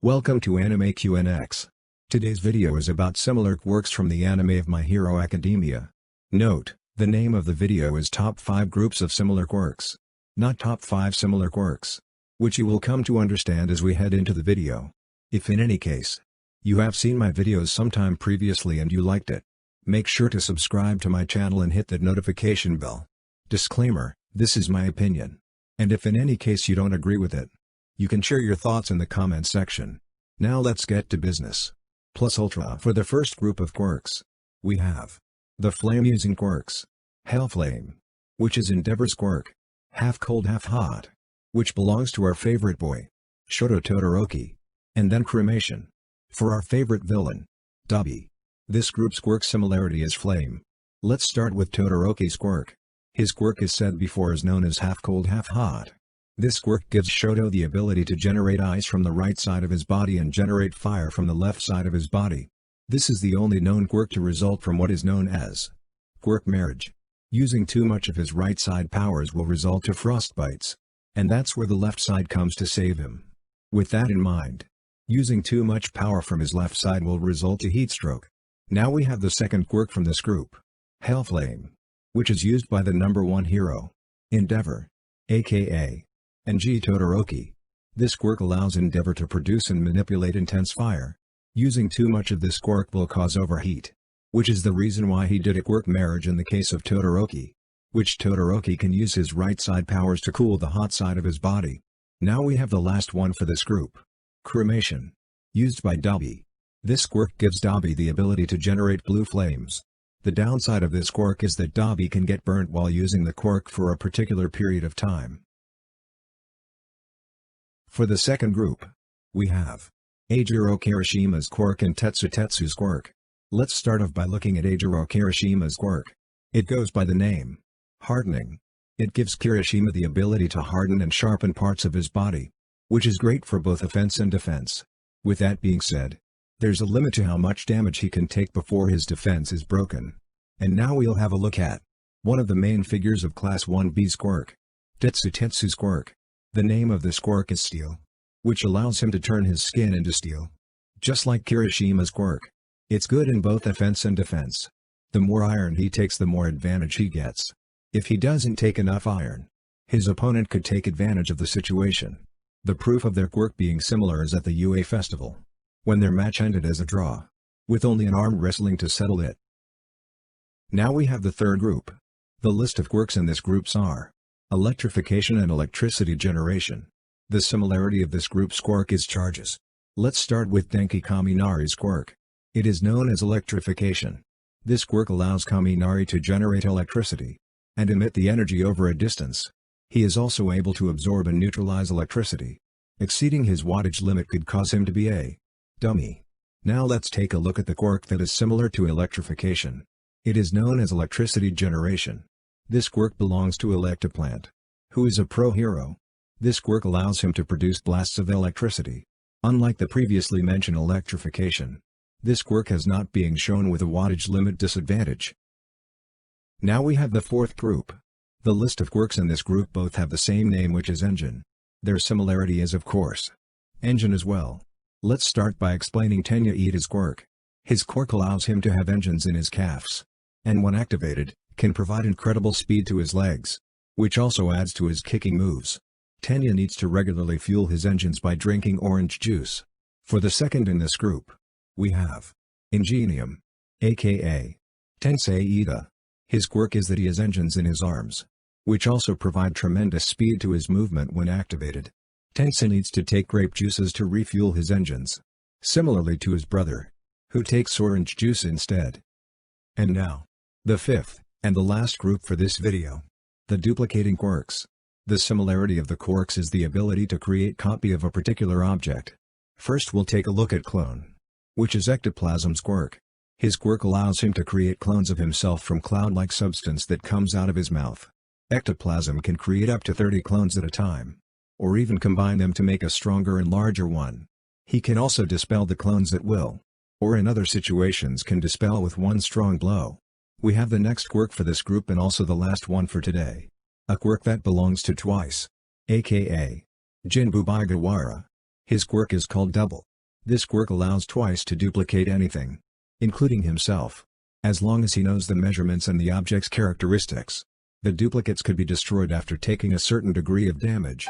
Welcome to Animeqnx. Today's video is about similar quirks from the anime of My Hero Academia. Note, the name of the video is Top 5 Groups of Similar Quirks, not Top 5 Similar Quirks, which you will come to understand as we head into the video. If in any case, you have seen my videos sometime previously and you liked it, make sure to subscribe to my channel and hit that notification bell. Disclaimer, this is my opinion. And if in any case you don't agree with it, you can share your thoughts in the comments section. Now let's get to business. Plus Ultra. For the first group of quirks, we have the flame-using quirks. Hellflame, which is Endeavor's quirk. Half cold half hot, which belongs to our favorite boy, Shoto Todoroki. And then Cremation, for our favorite villain, Dabi. This group's quirk similarity is flame. Let's start with Todoroki's quirk. His quirk is said before is known as half cold half hot. This quirk gives Shoto the ability to generate ice from the right side of his body and generate fire from the left side of his body. This is the only known quirk to result from what is known as quirk marriage. Using too much of his right side powers will result to frostbites. And that's where the left side comes to save him. With that in mind, using too much power from his left side will result to heatstroke. Now we have the second quirk from this group, Hellflame, which is used by the number one hero, Endeavor, aka NG Todoroki. This quirk allows Endeavor to produce and manipulate intense fire. Using too much of this quirk will cause overheat, which is the reason why he did a quirk marriage in the case of Todoroki, which Todoroki can use his right side powers to cool the hot side of his body. Now we have the last one for this group, Cremation, used by Dabi. This quirk gives Dabi the ability to generate blue flames. The downside of this quirk is that Dabi can get burnt while using the quirk for a particular period of time. For the second group, we have Eijiro Kirishima's quirk and Tetsu's quirk. Let's start off by looking at Eijiro Kirishima's quirk. It goes by the name Hardening. It gives Kirishima the ability to harden and sharpen parts of his body, which is great for both offense and defense. With that being said, there's a limit to how much damage he can take before his defense is broken. And now we'll have a look at one of the main figures of Class 1B's quirk, Tetsu's quirk. The name of this quirk is Steel, which allows him to turn his skin into steel. Just like Kirishima's quirk, it's good in both offense and defense. The more iron he takes, the more advantage he gets. If he doesn't take enough iron, his opponent could take advantage of the situation. The proof of their quirk being similar is at the UA festival, when their match ended as a draw, with only an arm wrestling to settle it. Now we have the third group. The list of quirks in this groups are Electrification and Electricity Generation. The similarity of this group's quirk is charges. Let's start with Denki Kaminari's quirk. It is known as Electrification. This quirk allows Kaminari to generate electricity and emit the energy over a distance. He is also able to absorb and neutralize electricity. Exceeding his wattage limit could cause him to be a dummy. Now let's take a look at the quirk that is similar to Electrification. It is known as Electricity Generation. This quirk belongs to Electoplant, who is a pro hero. This quirk allows him to produce blasts of electricity. Unlike the previously mentioned Electrification, this quirk has not being shown with a wattage limit disadvantage. Now we have the fourth group. The list of quirks in this group both have the same name, which is Engine. Their similarity is of course Engine as well. Let's start by explaining Tenya Iida's quirk. His quirk allows him to have engines in his calves, and when activated, can provide incredible speed to his legs, which also adds to his kicking moves. Tenya needs to regularly fuel his engines by drinking orange juice. For the second in this group, we have Ingenium, aka Tensei Iida. His quirk is that he has engines in his arms, which also provide tremendous speed to his movement when activated. Tensei needs to take grape juices to refuel his engines, similarly to his brother, who takes orange juice instead. And now, the fifth and the last group for this video, the Duplicating Quirks. The similarity of the quirks is the ability to create copy of a particular object. First we'll take a look at Clone, which is Ectoplasm's quirk. His quirk allows him to create clones of himself from cloud-like substance that comes out of his mouth. Ectoplasm can create up to 30 clones at a time, or even combine them to make a stronger and larger one. He can also dispel the clones at will, or in other situations can dispel with one strong blow. We have the next quirk for this group and also the last one for today. A quirk that belongs to Twice, aka Jinbu Baigawara. His quirk is called Double. This quirk allows twice to duplicate anything, including himself, as long as he knows the measurements and the object's characteristics. The duplicates could be destroyed after taking a certain degree of damage.